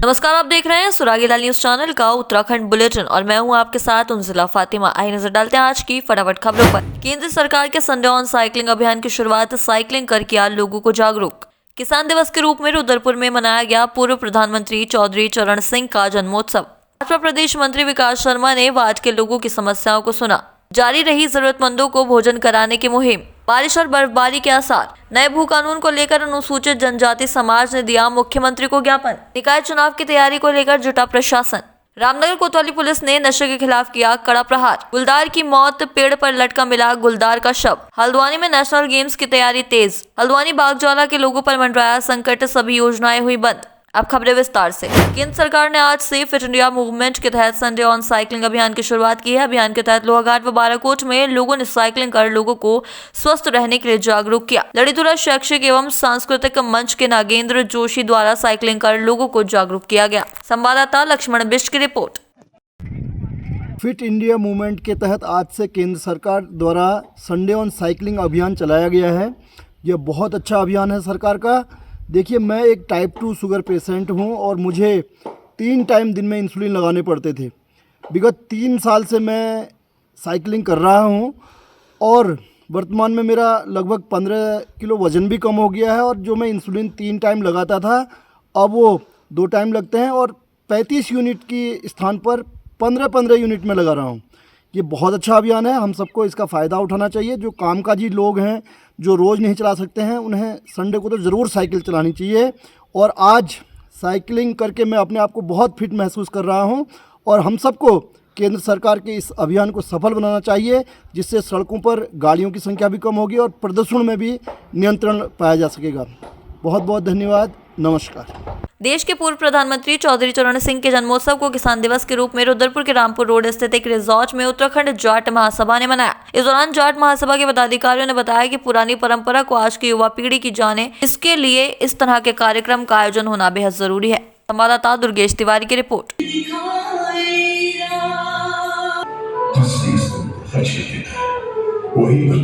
नमस्कार, आप देख रहे हैं सुरागी लाल न्यूज चैनल का उत्तराखंड बुलेटिन और मैं हूं आपके साथ उनजिला फातिमा। आइए नजर डालते हैं आज की फटाफट खबरों पर। केंद्र सरकार के संडे ऑन साइकिलिंग अभियान की शुरुआत साइकिलिंग कर किया लोगों को जागरूक। किसान दिवस के रूप में रुद्रपुर में मनाया गया पूर्व प्रधानमंत्री चौधरी चरण सिंह का जन्मोत्सव। भाजपा प्रदेश मंत्री विकास शर्मा ने वार्ड के लोगों की समस्याओं को सुना। जारी रही जरूरतमंदों को भोजन कराने की मुहिम। बारिश और बर्फबारी के आसार। नए भू कानून को लेकर अनुसूचित जनजाति समाज ने दिया मुख्यमंत्री को ज्ञापन। निकाय चुनाव की तैयारी को लेकर जुटा प्रशासन। रामनगर कोतवाली पुलिस ने नशे के खिलाफ किया कड़ा प्रहार। गुलदार की मौत, पेड़ पर लटका मिला गुलदार का शव। हल्द्वानी में नेशनल गेम्स की तैयारी तेज। हल्द्वानी बागजौला के लोगों पर मंडराया संकट, सभी योजनाएं हुई बंद। अब खबरें विस्तार से। केंद्र सरकार ने आज से फिट इंडिया मूवमेंट के तहत संडे ऑन साइकिलिंग अभियान की शुरुआत की है। अभियान के तहत लोहाघाट व बाराकोट में लोगों ने साइकिलिंग कर लोगों को स्वस्थ रहने के लिए जागरूक किया। लड़ीदुरा शैक्षिक एवं सांस्कृतिक मंच के नागेंद्र जोशी द्वारा साइकिलिंग कर लोगों को जागरूक किया गया। संवाददाता लक्ष्मण बिष्ट की रिपोर्ट। फिट इंडिया मूवमेंट के तहत आज से केंद्र सरकार द्वारा संडे ऑन साइकिलिंग अभियान चलाया गया है। यह बहुत अच्छा अभियान है सरकार का। देखिए, मैं एक टाइप 2 शुगर पेशेंट हूं और मुझे 3 टाइम दिन में इंसुलिन लगाने पड़ते थे। विगत 3 साल से मैं साइकिलिंग कर रहा हूं और वर्तमान में मेरा लगभग 15 किलो वज़न भी कम हो गया है और जो मैं इंसुलिन 3 टाइम लगाता था अब वो 2 टाइम लगते हैं और 35 यूनिट की स्थान पर 15-15 यूनिट में लगा रहा हूं। ये बहुत अच्छा अभियान है, हम सबको इसका फ़ायदा उठाना चाहिए। जो कामकाजी लोग हैं, जो रोज़ नहीं चला सकते हैं, उन्हें संडे को तो ज़रूर साइकिल चलानी चाहिए। और आज साइकिलिंग करके मैं अपने आप को बहुत फिट महसूस कर रहा हूं और हम सबको केंद्र सरकार के इस अभियान को सफल बनाना चाहिए, जिससे सड़कों पर गाड़ियों की संख्या भी कम होगी और प्रदूषण में भी नियंत्रण पाया जा सकेगा। बहुत बहुत धन्यवाद, नमस्कार। देश के पूर्व प्रधानमंत्री चौधरी चरण सिंह के जन्मोत्सव को किसान दिवस के रूप में रुद्रपुर के रामपुर रोड स्थित एक रिजॉर्ट में उत्तराखंड जाट महासभा ने मनाया। इस दौरान जाट महासभा के पदाधिकारियों ने बताया कि पुरानी परंपरा को आज की युवा पीढ़ी की जाने, इसके लिए इस तरह के कार्यक्रम का आयोजन होना बेहद जरूरी है। संवाददाता दुर्गेश तिवारी की रिपोर्ट।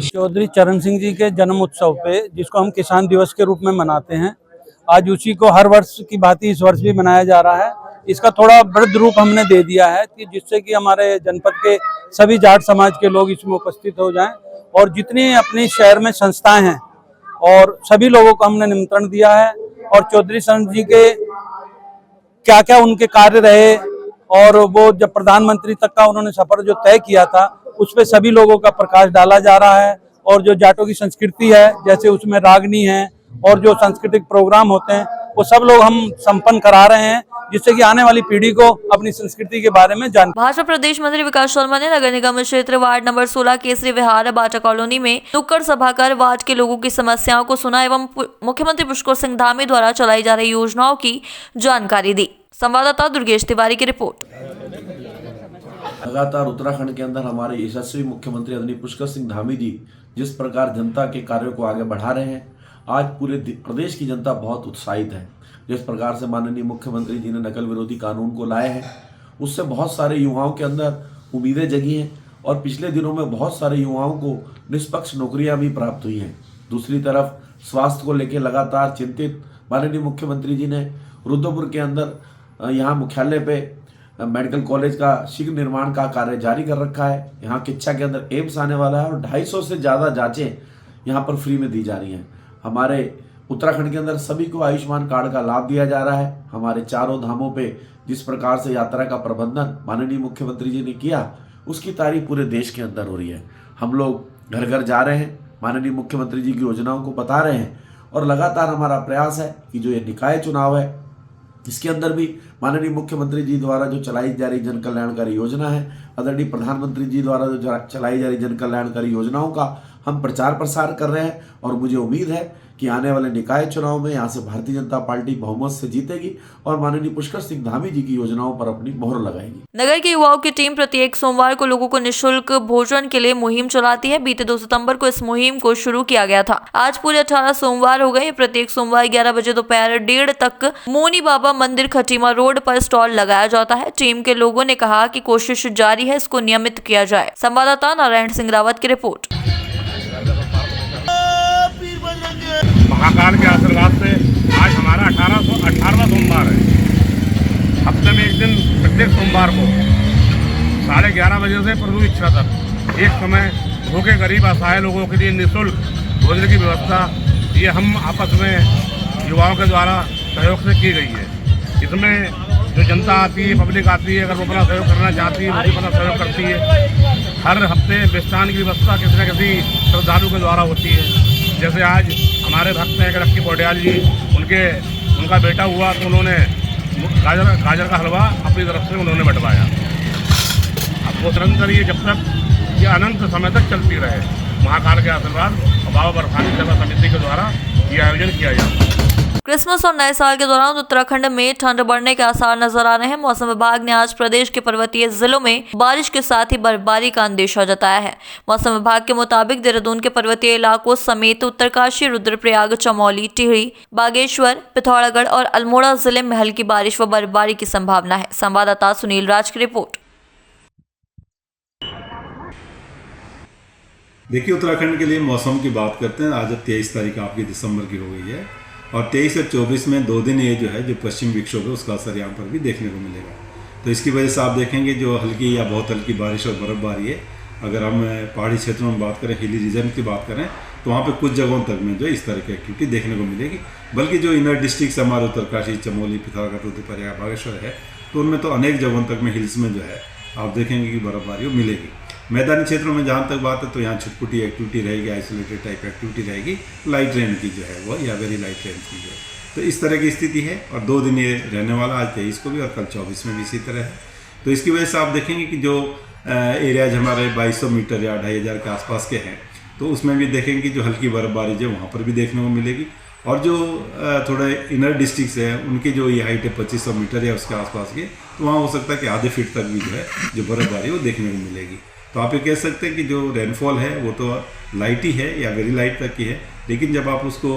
चौधरी चरण सिंह जी के जन्म उत्सव पे, जिसको हम किसान दिवस के रूप में मनाते हैं, आज उसी को हर वर्ष की भांति इस वर्ष भी मनाया जा रहा है। इसका थोड़ा वृद्ध रूप हमने दे दिया है कि जिससे कि हमारे जनपद के सभी जाट समाज के लोग इसमें उपस्थित हो जाएं और जितनी अपनी शहर में संस्थाएं हैं और सभी लोगों को हमने निमंत्रण दिया है। और चौधरी चरण जी के क्या क्या उनके कार्य रहे और वो जब प्रधानमंत्री तक का उन्होंने सफर जो तय किया था, उस पर सभी लोगों का प्रकाश डाला जा रहा है। और जो जाटों की संस्कृति है, जैसे उसमें रागनी है और जो सांस्कृतिक प्रोग्राम होते हैं, वो सब लोग हम संपन्न करा रहे हैं, जिससे कि आने वाली पीढ़ी को अपनी संस्कृति के बारे में जान। भाजपा प्रदेश मंत्री विकास शर्मा ने नगर निगम क्षेत्र वार्ड नंबर 16 केसरी विहार बाटा कॉलोनी में नुक्कड़ सभा कर वार्ड के लोगों की समस्याओं को सुना एवं मुख्यमंत्री पुष्कर सिंह धामी द्वारा चलाई जा रही योजनाओं की जानकारी दी। संवाददाता दुर्गेश तिवारी की रिपोर्ट। लगातार उत्तराखंड के अंदर हमारे यशस्वी मुख्यमंत्री आदरणीय पुष्कर सिंह धामी जी जिस प्रकार जनता के कार्यों को आगे बढ़ा रहे हैं, आज पूरे प्रदेश की जनता बहुत उत्साहित है। जिस प्रकार से माननीय मुख्यमंत्री जी ने नकल विरोधी कानून को लाए हैं, उससे बहुत सारे युवाओं के अंदर उम्मीदें जगी हैं और पिछले दिनों में बहुत सारे युवाओं को निष्पक्ष नौकरियां भी प्राप्त हुई हैं। दूसरी तरफ स्वास्थ्य को लेकर लगातार चिंतित माननीय मुख्यमंत्री जी ने रुद्रपुर के अंदर यहाँ मुख्यालय पे मेडिकल कॉलेज का शीघ्र निर्माण का कार्य जारी कर रखा है। यहाँ किच्छा के अंदर एम्स आने वाला है और 250 से ज़्यादा जांचें यहाँ पर फ्री में दी जा रही हैं। हमारे उत्तराखंड के अंदर सभी को आयुष्मान कार्ड का लाभ दिया जा रहा है। हमारे चारों धामों पे जिस प्रकार से यात्रा का प्रबंधन माननीय मुख्यमंत्री जी ने किया, उसकी तारीफ पूरे देश के अंदर हो रही है। हम लोग घर घर जा रहे हैं, माननीय मुख्यमंत्री जी की योजनाओं को बता रहे हैं और लगातार हमारा प्रयास है कि जो ये निकाय चुनाव है, इसके अंदर भी माननीय मुख्यमंत्री जी द्वारा जो चलाई जा रही जन कल्याणकारी योजना है, आदरणीय प्रधानमंत्री जी द्वारा जो चलाई जा रही जन कल्याणकारी योजनाओं का हम प्रचार प्रसार कर रहे हैं। और मुझे उम्मीद है कि आने वाले निकाय चुनाव में यहाँ से भारतीय जनता पार्टी बहुमत से जीतेगी और माननीय पुष्कर सिंह धामी जी की योजनाओं पर अपनी मोहर लगाएगी। नगर के युवाओं की टीम प्रत्येक सोमवार को लोगों को निःशुल्क भोजन के लिए मुहिम चलाती है। बीते 2 सितंबर को इस मुहिम को शुरू किया गया था। आज पूरे 18 सोमवार हो गए। प्रत्येक सोमवार 11 बजे दोपहर 1:30 तक मोनी बाबा मंदिर खटीमा रोड पर स्टॉल लगाया जाता है। टीम के लोगों ने कहा कि कोशिश जारी है, इसको नियमित किया जाए। संवाददाता नारायण सिंह रावत की रिपोर्ट। महाकाल के आशीर्वाद से आज हमारा 18वां सोमवार है हफ्ते में एक दिन प्रत्येक सोमवार को 11:30 बजे से प्रभु इच्छा तक एक समय भूखे गरीब असहाय लोगों के लिए निःशुल्क भोजन की व्यवस्था ये हम आपस में युवाओं के द्वारा सहयोग से की गई है। इसमें जो जनता आती है, पब्लिक आती है, अगर वो अपना सहयोग करना चाहती है वो भी अपना सहयोग करती है। हर हफ्ते मिष्ठान की व्यवस्था किसी न किसी श्रद्धालु के द्वारा होती है। जैसे आज हमारे भक्त हैं लक्की पौड्याल जी, उनका बेटा हुआ तो उन्होंने गाजर का हलवा अपनी तरफ से उन्होंने बंटवाया। अब वो निरंतर ये जब तक ये अनंत समय तक चलती रहे, महाकाल के आशीर्वाद और बाबा बर्फानी सेवा समिति के द्वारा ये आयोजन किया जाता है। क्रिसमस और नए साल के दौरान उत्तराखंड में ठंड बढ़ने के आसार नजर आ रहे हैं। मौसम विभाग ने आज प्रदेश के पर्वतीय जिलों में बारिश के साथ ही बर्फबारी का अंदेशा जताया है। मौसम विभाग के मुताबिक देहरादून के पर्वतीय इलाकों समेत उत्तरकाशी, रुद्रप्रयाग, चमोली, टिहरी, बागेश्वर, पिथौरागढ़ और अल्मोड़ा जिले में हल्की बारिश व बर्फबारी की संभावना है। संवाददाता सुनील राज की रिपोर्ट। देखिए, उत्तराखंड के लिए मौसम की बात करते हैं। आज 23 तारीख आपकी दिसंबर की हो गई है और 23 से 24 में 2 दिन ये जो है जो पश्चिम विक्षोभ है उसका असर यहाँ पर भी देखने को मिलेगा। तो इसकी वजह से आप देखेंगे जो हल्की या बहुत हल्की बारिश और बर्फबारी है, अगर हम पहाड़ी क्षेत्रों में बात करें, हिली रीजन की बात करें, तो वहाँ पे कुछ जगहों तक में जो है इस तरह की एक्टिविटी देखने को मिलेगी। बल्कि जो इनर डिस्ट्रिक्ट हमारे उत्तरकाशी, चमोली, पिथौरागढ़, रुद्रप्रयाग, बागेश्वर है, तो उनमें तो अनेक जगहों तक में हिल्स में जो है आप देखेंगे कि बर्फबारी मिलेगी। मैदानी क्षेत्रों में जहाँ तक बात है तो यहाँ छुटपुटी एक्टिविटी रहेगी, आइसोलेटेड टाइप एक्टिविटी रहेगी, लाइट रेन की जो है वो या वेरी लाइट रेन की जो है, तो इस तरह की स्थिति है। और 2 दिन ये रहने वाला, आज 23 को भी और कल 24 में भी इसी तरह है। तो इसकी वजह से आप देखेंगे कि जो एरियाज हमारे 2200 मीटर या 2500 के आसपास के हैं, तो उसमें भी देखेंगे कि जो हल्की बर्फबारी जो वहाँ पर भी देखने को मिलेगी। और जो थोड़े इनर डिस्ट्रिक्ट्स हैं उनकी जो ये हाइट है 2500 मीटर या उसके आसपास की, तो वहाँ हो सकता है कि आधे फीट तक भी जो है जो बर्फबारी वो देखने को मिलेगी। तो आप ये कह सकते हैं कि जो रेनफॉल है वो तो लाइट ही है या वेरी लाइट तक की है, लेकिन जब आप उसको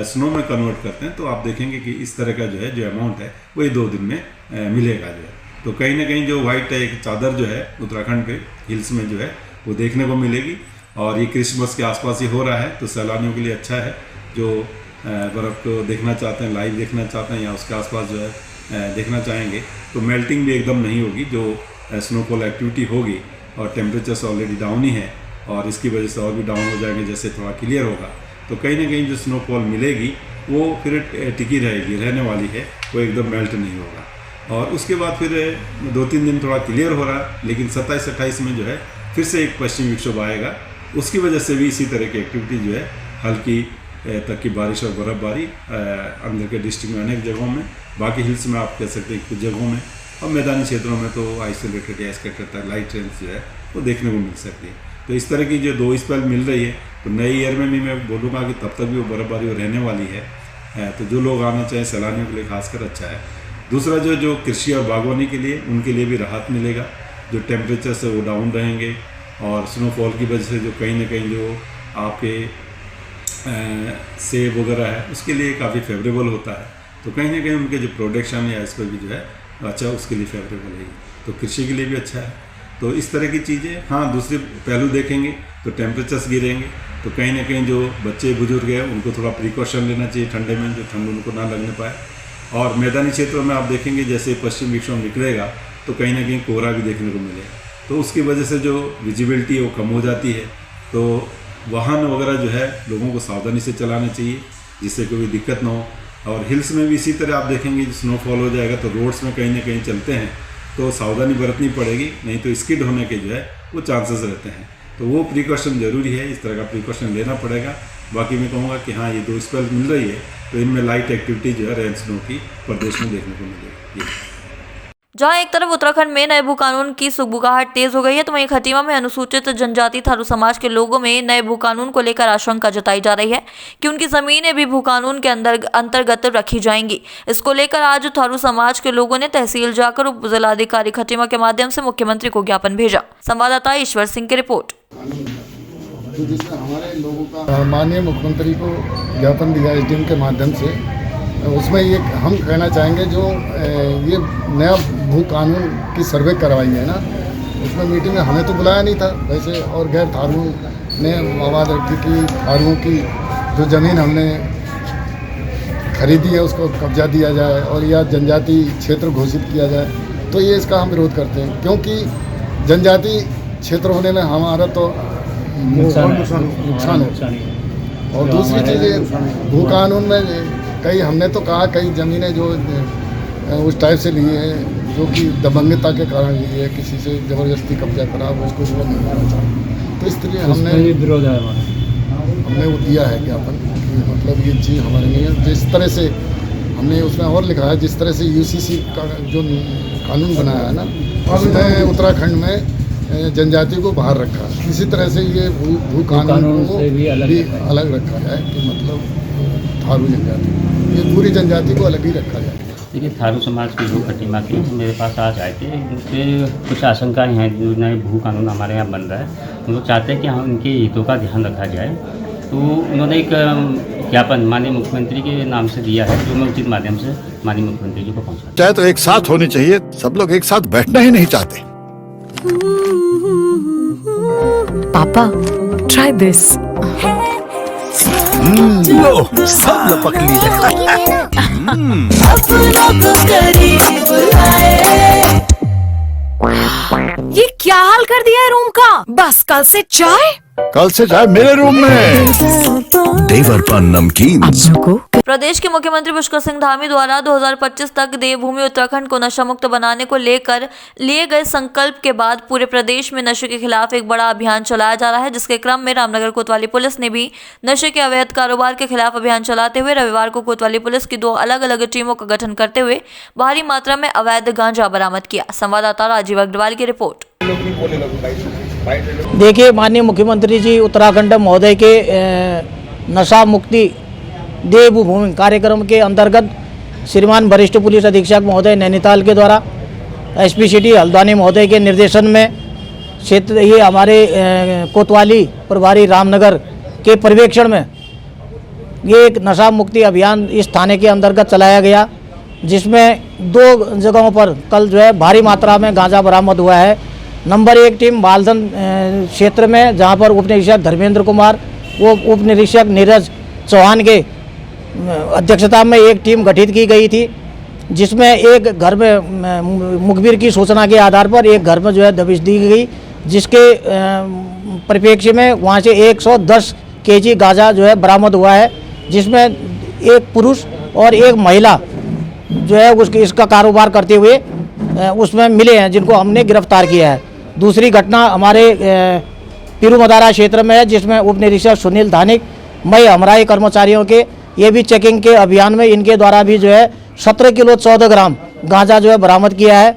स्नो में कन्वर्ट करते हैं तो आप देखेंगे कि इस तरह का जो है जो अमाउंट है वो ये 2 दिन में मिलेगा जो है। तो कहीं ना कहीं जो वाइट एक चादर जो है उत्तराखंड के हिल्स में जो है वो देखने को मिलेगी। और ये क्रिसमस के आसपास ही हो रहा है, तो सैलानियों के लिए अच्छा है जो बर्फ़ को देखना चाहते हैं, लाइव देखना चाहते हैं या उसके आसपास जो है देखना चाहेंगे। तो मेल्टिंग भी एकदम नहीं होगी, जो स्नोफॉल एक्टिविटी होगी और टेम्परेचर्स ऑलरेडी डाउन ही है और इसकी वजह से और भी डाउन हो जाएंगे जैसे थोड़ा क्लियर होगा। तो कहीं ना कहीं जो स्नोफॉल मिलेगी वो फिर टिकी रहेगी, रहने वाली है, वो एकदम मेल्ट नहीं होगा। और उसके बाद फिर 2-3 दिन थोड़ा क्लियर हो रहा है, लेकिन 27-28 में जो है फिर से एक पश्चिमी विक्षोभ आएगा। उसकी वजह से भी इसी तरह की एक्टिविटी जो है हल्की तक की बारिश और बर्फबारी अंदर के डिस्ट्रिक्ट में अनेक जगहों में, बाकी हिल्स में आप कह सकते हैं कुछ जगहों में, और मैदानी क्षेत्रों में तो आइसोलेटेड या स्कैटर्ड लाइट रेन्स जो है वो देखने को मिल सकती है। तो इस तरह की जो 2 स्पेल मिल रही है, तो नए ईयर में भी मैं बोलूँगा कि तब तक भी वो बर्फबारी रहने वाली है। तो जो लोग आना चाहें सैलानियों के लिए खासकर अच्छा है। दूसरा जो कृषि और बागवानी के लिए, उनके लिए भी राहत मिलेगा। जो टेम्परेचर्स है वो डाउन रहेंगे और स्नोफॉल की वजह से जो कहीं ना कहीं जो आपके सेब वगैरह है उसके लिए काफ़ी फेवरेबल होता है। तो कहीं ना कहीं उनके जो प्रोडक्शन या इस पर भी जो है अच्छा उसके लिए फेवरेबल है, तो कृषि के लिए भी अच्छा है। तो इस तरह की चीज़ें। हाँ, दूसरे पहलू देखेंगे तो टेम्परेचर्स गिरेंगे, तो कहीं ना कहीं जो बच्चे बुजुर्ग हैं उनको थोड़ा प्रिकॉशन लेना चाहिए ठंडे में, जो ठंड उनको ना लगने पाए। और मैदानी क्षेत्रों में आप देखेंगे जैसे पश्चिम विक्षोभ निकलेगा तो कहीं ना कहीं कोहरा भी देखने को मिलेगा, तो उसकी वजह से जो विजिबिलिटी है वो कम हो जाती है। तो वाहन वगैरह जो है लोगों को सावधानी से चलाना चाहिए जिससे कोई दिक्कत ना हो। और हिल्स में भी इसी तरह आप देखेंगे स्नोफॉल हो जाएगा तो रोड्स में कहीं ना कहीं चलते हैं तो सावधानी बरतनी पड़ेगी, नहीं तो स्किड होने के जो है वो चांसेस रहते हैं। तो वो प्रिकॉशन ज़रूरी है, इस तरह का प्रिकॉशन लेना पड़ेगा। बाकी मैं कहूँगा कि हाँ, ये 2 स्पेल मिल रही है तो इनमें लाइट एक्टिविटी जो है रेन स्नो की प्रदेश में देखने को मिलेगी। जहां एक तरफ उत्तराखंड में नए भू कानून की सुगबुगाहट तेज हो गई है, तो वहीं खटीमा में अनुसूचित जनजाति थारू समाज के लोगों में नए भू कानून को लेकर आशंका जताई जा रही है कि उनकी जमीनें भी भू कानून के अंतर्गत रखी जाएंगी। इसको लेकर आज थारू समाज के लोगों ने तहसील जाकर उप जिलाधिकारी खटीमा के माध्यम से मुख्यमंत्री को ज्ञापन भेजा। संवाददाता ईश्वर सिंह की रिपोर्ट। तो जिसमें हमारे लोगों का माननीय मुख्यमंत्री को ज्ञापन दिया एसडीएम के माध्यम से, उसमें ये हम कहना चाहेंगे जो ये नया भू कानून की सर्वे करवाई है ना, उसमें मीटिंग में हमें तो बुलाया नहीं था वैसे, और गैर थारू ने आवाज़ रखी कि थारुओं की जो ज़मीन हमने खरीदी है उसको कब्जा दिया जाए और या जनजाति क्षेत्र घोषित किया जाए, तो ये इसका हम विरोध करते हैं, क्योंकि जनजाति क्षेत्र होने में हमारा तो नुकसान हो। और दूसरी चीज़ भू कानून में हमने तो कहा कई ज़मीनें जो उस टाइप से ली है जो कि दबंगता के कारण ली है, किसी से ज़बरदस्ती कब्जा करा, उसको वो नहीं करना चाहिए। तो इसलिए हमने विरोध है, हमने वो दिया है ज्ञापन कि मतलब ये चीज़ हमारे नहीं है। जिस तरह से हमने उसमें और लिखा है, जिस तरह से UCC का जो कानून बनाया है ना, उसमें उत्तराखंड में जनजाति को बाहर रखा, इसी तरह से ये भू कानून को भी अलग रखा जाए कि मतलब थारू जनजाति, ये पूरी जनजाति को अलग ही रखा जाए। देखिए, थारू समाज के लोग खटीमा के मेरे पास आज आए थे, उनसे कुछ आशंकाएं हैं। जो नए भू कानून हमारे यहाँ बन रहा है, वो लोग चाहते हैं कि हम उनके हितों का ध्यान रखा जाए। तो उन्होंने एक ज्ञापन माननीय मुख्यमंत्री के नाम से दिया है, जो मैं उचित माध्यम से माननीय मुख्यमंत्री जी को पहुँचा। चाहे तो एक साथ होनी चाहिए, सब लोग एक साथ बैठना ही नहीं चाहते। पापा, try this. लो, सब लपक लिए। ये क्या हाल कर दिया है रूम का? बस कल से चाय कल से चाय मेरे रूम में। देवरपन नमकीन। प्रदेश के मुख्यमंत्री पुष्कर सिंह धामी द्वारा 2025 तक देवभूमि उत्तराखंड को नशा मुक्त बनाने को लेकर लिए गए संकल्प के बाद पूरे प्रदेश में नशे के खिलाफ एक बड़ा अभियान चलाया जा रहा है, जिसके क्रम में रामनगर कोतवाली पुलिस ने भी नशे के अवैध कारोबार के खिलाफ अभियान चलाते हुए रविवार को कोतवाली पुलिस की 2 अलग अलग टीमों का गठन करते हुए भारी मात्रा में अवैध गांजा बरामद किया। संवाददाता राजीव अग्रवाल की रिपोर्ट। देखिए, माननीय मुख्यमंत्री जी उत्तराखंड महोदय के नशा मुक्ति देवभूमि कार्यक्रम के अंतर्गत श्रीमान वरिष्ठ पुलिस अधीक्षक महोदय नैनीताल के द्वारा SP सिटी हल्द्वानी महोदय के निर्देशन में क्षेत्र ये हमारे कोतवाली प्रभारी रामनगर के पर्यवेक्षण में ये एक नशा मुक्ति अभियान इस थाने के अंतर्गत चलाया गया, जिसमें 2 जगहों पर कल जो है भारी मात्रा में गांजा बरामद हुआ है। नंबर 1 टीम बालधन क्षेत्र में, जहां पर उप निरीक्षक धर्मेंद्र कुमार वो उप निरीक्षक नीरज चौहान के अध्यक्षता में एक टीम गठित की गई थी, जिसमें एक घर में मुखबिर की सूचना के आधार पर एक घर में जो है दबिश दी गई, जिसके परिप्रेक्ष्य में वहां से 110 kg गांजा जो है बरामद हुआ है, जिसमें एक पुरुष और एक महिला जो है उसके इसका कारोबार करते हुए उसमें मिले हैं, जिनको हमने गिरफ्तार किया है। दूसरी घटना हमारे पीरू मदारा क्षेत्र में है, जिसमें उप निरीक्षक सुनील धानिक मई हमराई कर्मचारियों के ये भी चेकिंग के अभियान में इनके द्वारा भी जो है 17 किलो 14 ग्राम गांजा जो है बरामद किया है।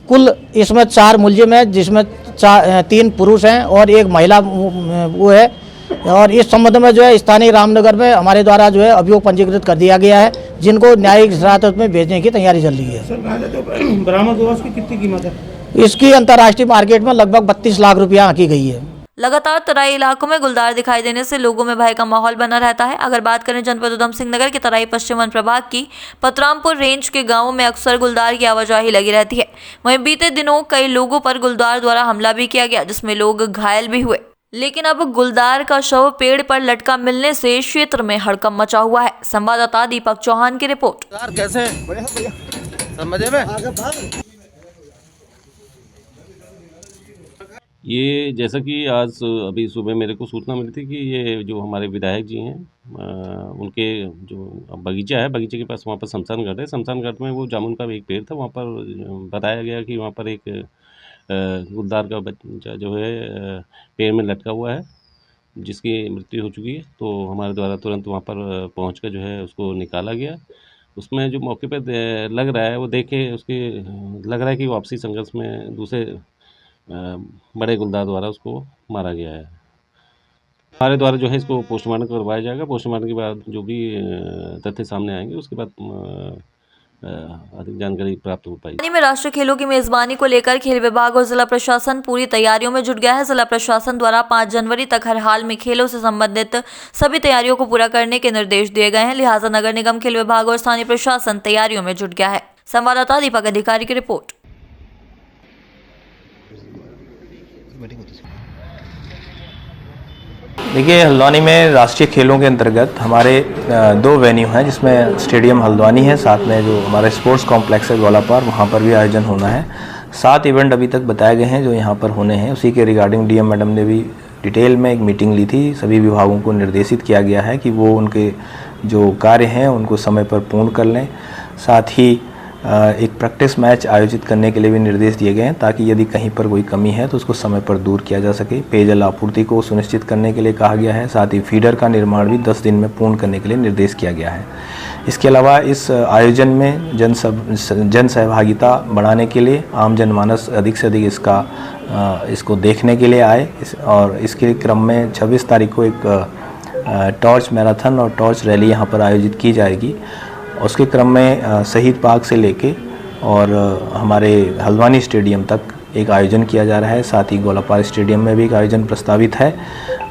कुल इसमें 4 मुलजिम है, जिसमें 3 पुरुष हैं और एक महिला वो है। और इस संबंध में जो है स्थानीय रामनगर में हमारे द्वारा जो है अभियोग पंजीकृत कर दिया गया है, जिनको न्यायिक हिरासत में भेजने की तैयारी चल रही है। सर, गांजा जो बरामद हुआ उसकी कितनी कीमत है? इसकी अंतर्राष्ट्रीय मार्केट में लगभग 32 लाख रुपया आंकी गई है। लगातार तराई इलाकों में गुलदार दिखाई देने से लोगों में भय का माहौल बना रहता है। अगर बात करें जनपद उधम सिंह नगर के तराई पश्चिम वन प्रभाग की, पतरामपुर रेंज के गांवों में अक्सर गुलदार की आवाजाही लगी रहती है। वहीं बीते दिनों कई लोगों पर गुलदार द्वारा हमला भी किया गया, जिसमें लोग घायल भी हुए। लेकिन अब गुलदार का शव पेड़ पर लटका मिलने से क्षेत्र में हड़कंप मचा हुआ है। संवाददाता दीपक चौहान की रिपोर्ट। कैसे समझे में? ये जैसा कि आज अभी सुबह मेरे को सूचना मिली थी कि ये जो हमारे विधायक जी हैं, उनके जो बगीचा है, बगीचे के पास वहाँ पर शमशान घाट है। शमशान घाट में वो जामुन का एक पेड़ था, वहाँ पर बताया गया कि वहाँ पर एक गुलदार का बच्चा जो है पेड़ में लटका हुआ है, जिसकी मृत्यु हो चुकी है। तो हमारे द्वारा तुरंत वहाँ पर पहुँचकर जो है उसको निकाला गया। उसमें जो मौके पर लग रहा है वो देखे उसके लग रहा है कि वापसी संघर्ष में दूसरे बड़े गुलदार द्वारा उसको मारा गया है। हमारे द्वारा जो है इसको पोस्टमार्टम करवाया जाएगा। पोस्टमार्टम के बाद जो भी तथ्य सामने आएंगे उसके बाद अधिक जानकारी प्राप्त हो पाएगी। में राष्ट्रीय खेलों की मेजबानी को लेकर खेल विभाग और जिला प्रशासन पूरी तैयारियों में जुट गया है। जिला प्रशासन द्वारा 5 जनवरी तक हर हाल में खेलों से संबंधित सभी तैयारियों को पूरा करने के निर्देश दिए गए हैं। लिहाजा नगर निगम, खेल विभाग और स्थानीय प्रशासन तैयारियों में जुट गया है। संवाददाता दीपक अधिकारी की रिपोर्ट। देखिए, हल्द्वानी में राष्ट्रीय खेलों के अंतर्गत हमारे 2 वेन्यू हैं, जिसमें स्टेडियम हल्द्वानी है, साथ में जो हमारा स्पोर्ट्स कॉम्प्लेक्स है गोलापार, वहाँ पर भी आयोजन होना है। 7 इवेंट अभी तक बताए गए हैं जो यहाँ पर होने हैं। उसी के रिगार्डिंग डीएम मैडम ने भी डिटेल में एक मीटिंग ली थी। सभी विभागों को निर्देशित किया गया है कि वो उनके जो कार्य हैं उनको समय पर पूर्ण कर लें। साथ ही एक प्रैक्टिस मैच आयोजित करने के लिए भी निर्देश दिए गए हैं, ताकि यदि कहीं पर कोई कमी है तो उसको समय पर दूर किया जा सके। पेयजल आपूर्ति को सुनिश्चित करने के लिए कहा गया है। साथ ही फीडर का निर्माण भी 10 दिन में पूर्ण करने के लिए निर्देश किया गया है। इसके अलावा इस आयोजन में जन सहभागिता बढ़ाने के लिए आम जनमानस अधिक से अधिक इसको देखने के लिए आए। और इसके क्रम में 26 तारीख को एक टॉर्च मैराथन और टॉर्च रैली यहाँ पर आयोजित की जाएगी। उसके क्रम में शहीद पार्क से लेके और हमारे हल्द्वानी स्टेडियम तक एक आयोजन किया जा रहा है। साथ ही गोलापार स्टेडियम में भी एक आयोजन प्रस्तावित है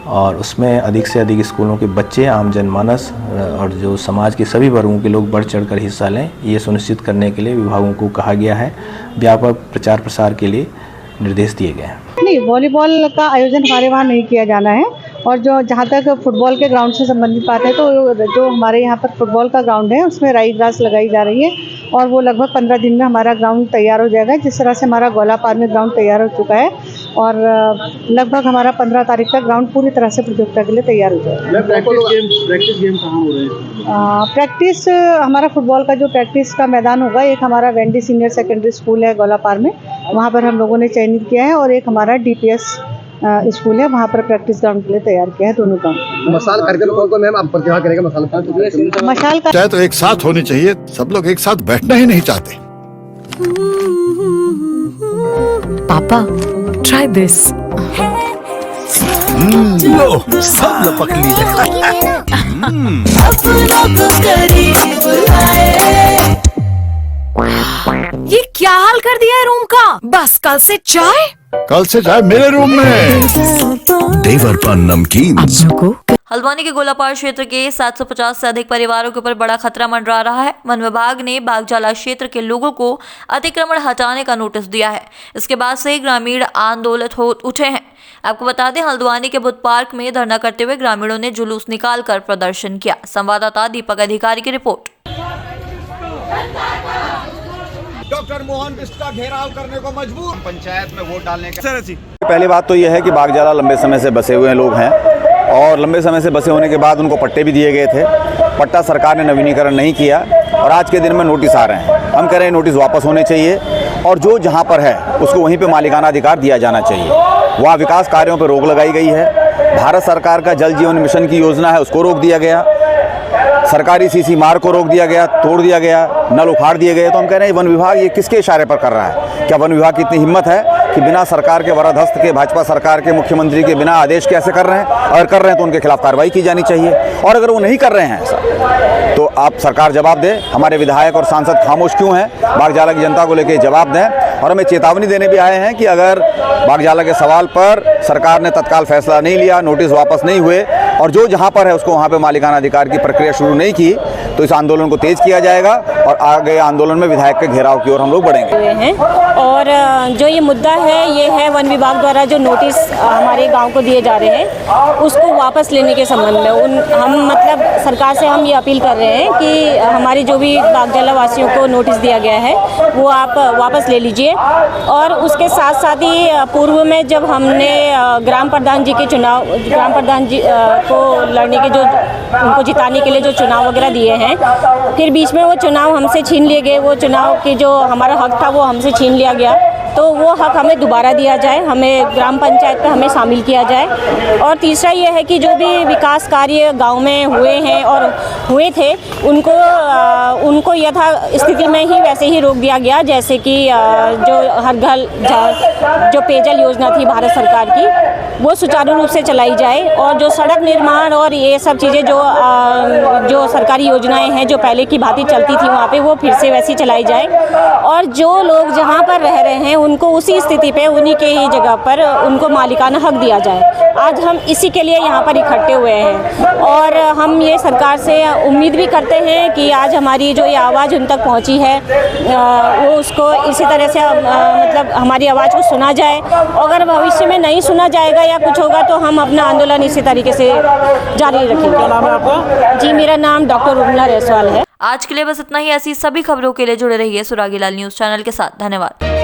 और उसमें अधिक से अधिक स्कूलों के बच्चे, आम जनमानस और जो समाज के सभी वर्गों के लोग बढ़ चढ़कर हिस्सा लें, ये सुनिश्चित करने के लिए विभागों को कहा गया है। व्यापक प्रचार प्रसार के लिए निर्देश दिए गए हैं। नहीं, वॉलीबॉल का आयोजन हमारे वहाँ नहीं किया जाना है। और जो जहाँ तक फुटबॉल के ग्राउंड से संबंधित बात है, तो जो हमारे यहाँ पर फुटबॉल का ग्राउंड है उसमें राई ग्रास लगाई जा रही है और वो लगभग 15 दिन में हमारा ग्राउंड तैयार हो जाएगा। जिस तरह से हमारा गोलापार में ग्राउंड तैयार हो चुका है और लगभग हमारा 15 तारीख तक ग्राउंड पूरी तरह से प्रतियोगिता के लिए तैयार हो जाएगा। प्रैक्टिस गेम कहाँ हो रहे हैं? प्रैक्टिस हमारा फुटबॉल का जो प्रैक्टिस का मैदान होगा, एक हमारा वेंडी सीनियर सेकेंडरी स्कूल है गोलापार में, वहाँ पर हम लोगों ने चयनित किया है। और एक हमारा DPS स्कूल है, वहाँ पर प्रैक्टिस ग्राउंड के लिए तैयार किया है दोनों का। मसाल कार्यक्रम को मैम आप प्रतिभा करेगा मशाल का चाहे तो एक साथ होनी चाहिए, सब लोग एक साथ बैठना ही नहीं चाहते। पापा ट्राई दिस। लो सब लपक ली। ये क्या हाल कर दिया है रूम का? बस कल से चाय मेरे रूम में। देवर पान नमकीन। हल्द्वानी के गोलापार क्षेत्र के 750 से अधिक परिवारों के ऊपर बड़ा खतरा मंडरा रहा है। वन विभाग ने बागजाला क्षेत्र के लोगों को अतिक्रमण हटाने का नोटिस दिया है। इसके बाद से ग्रामीण आंदोलित हो उठे हैं। आपको बता दें, हल्द्वानी के बुद्ध पार्क में धरना करते हुए ग्रामीणों ने जुलूस निकालकर प्रदर्शन किया। संवाददाता दीपक अधिकारी की रिपोर्ट। डॉक्टर मोहन बिष्ट का घेराव करने को मजबूर, पंचायत में वोट डालने का। पहली बात तो यह है कि बागजाला लंबे समय से बसे हुए लोग हैं और लंबे समय से बसे होने के बाद उनको पट्टे भी दिए गए थे। पट्टा सरकार ने नवीनीकरण नहीं किया और आज के दिन में नोटिस आ रहे हैं। हम कह रहे हैं नोटिस वापस होने चाहिए और जो जहां पर है उसको वहीं पे मालिकाना अधिकार दिया जाना चाहिए। वहाँ विकास कार्यों पर रोक लगाई गई है। भारत सरकार का जल जीवन मिशन की योजना है, उसको रोक दिया गया। सरकारी सीसी मार्ग को रोक दिया गया, तोड़ दिया गया, नल उखाड़ दिए गए। तो हम कह रहे हैं वन विभाग ये किसके इशारे पर कर रहा है? क्या वन विभाग की इतनी हिम्मत है कि बिना सरकार के वरदहस्त के, भाजपा सरकार के मुख्यमंत्री के बिना आदेश के ऐसे कर रहे हैं? अगर कर रहे हैं तो उनके खिलाफ कार्रवाई की जानी चाहिए और अगर वो नहीं कर रहे हैं ऐसा तो आप सरकार जवाब दे। हमारे विधायक और सांसद खामोश क्यों हैं? बागजाला की जनता को लेकर जवाब दें और हमें चेतावनी देने भी आए हैं कि अगर बागजाला के सवाल पर सरकार ने तत्काल फैसला नहीं लिया, नोटिस वापस नहीं हुए और जो जहां पर है उसको वहां पे मालिकाना अधिकार की प्रक्रिया शुरू नहीं की तो इस आंदोलन को तेज किया जाएगा और आगे आंदोलन में विधायक के घेराव की ओर हम लोग बढ़ेंगे। और जो ये मुद्दा है, ये है वन विभाग द्वारा जो नोटिस हमारे गांव को दिए जा रहे हैं उसको वापस लेने के संबंध में हम मतलब सरकार से हम ये अपील कर रहे हैं कि हमारे जो भी बागजाला वासियों को नोटिस दिया गया है वो आप वापस ले लीजिए। और उसके साथ साथ ही पूर्व में जब हमने ग्राम प्रधान जी के चुनाव, ग्राम प्रधान जी को लड़ने के जो उनको जिताने के लिए जो चुनाव वगैरह दिए हैं, फिर बीच में वो चुनाव हमसे छीन लिए गए। वो चुनाव के जो हमारा हक था वो हमसे छीन लिया गया, तो वो हक हमें दोबारा दिया जाए, हमें ग्राम पंचायत में हमें शामिल किया जाए। और तीसरा ये है कि जो भी विकास कार्य गांव में हुए हैं और हुए थे उनको यथा स्थिति में ही वैसे ही रोक दिया गया, जैसे कि जो हर घर जो पेयजल योजना थी भारत सरकार की वो सुचारू रूप से चलाई जाए और जो सड़क निर्माण और ये सब चीज़ें जो सरकारी योजनाएं हैं जो पहले की भांति चलती थी वहाँ पे वो फिर से वैसी चलाई जाए। और जो लोग जहाँ पर रह रहे हैं उनको उसी स्थिति पे उन्हीं के ही जगह पर उनको मालिकाना हक दिया जाए। आज हम इसी के लिए यहाँ पर इकट्ठे हुए हैं और हम ये सरकार से उम्मीद भी करते हैं कि आज हमारी जो ये आवाज़ उन तक पहुँची है वो उसको इसी तरह से मतलब हमारी आवाज़ को सुना जाए। अगर भविष्य में नहीं सुना जाएगा या कुछ होगा तो हम अपना आंदोलन इसी तरीके से जारी रखेंगे। क्या नाम है आपका? जी, मेरा नाम डॉक्टर उर्मिला रेसवाल है। आज के लिए बस इतना ही। ऐसी सभी खबरों के लिए जुड़े रहिए सुरागीलाल न्यूज़ चैनल के साथ। धन्यवाद।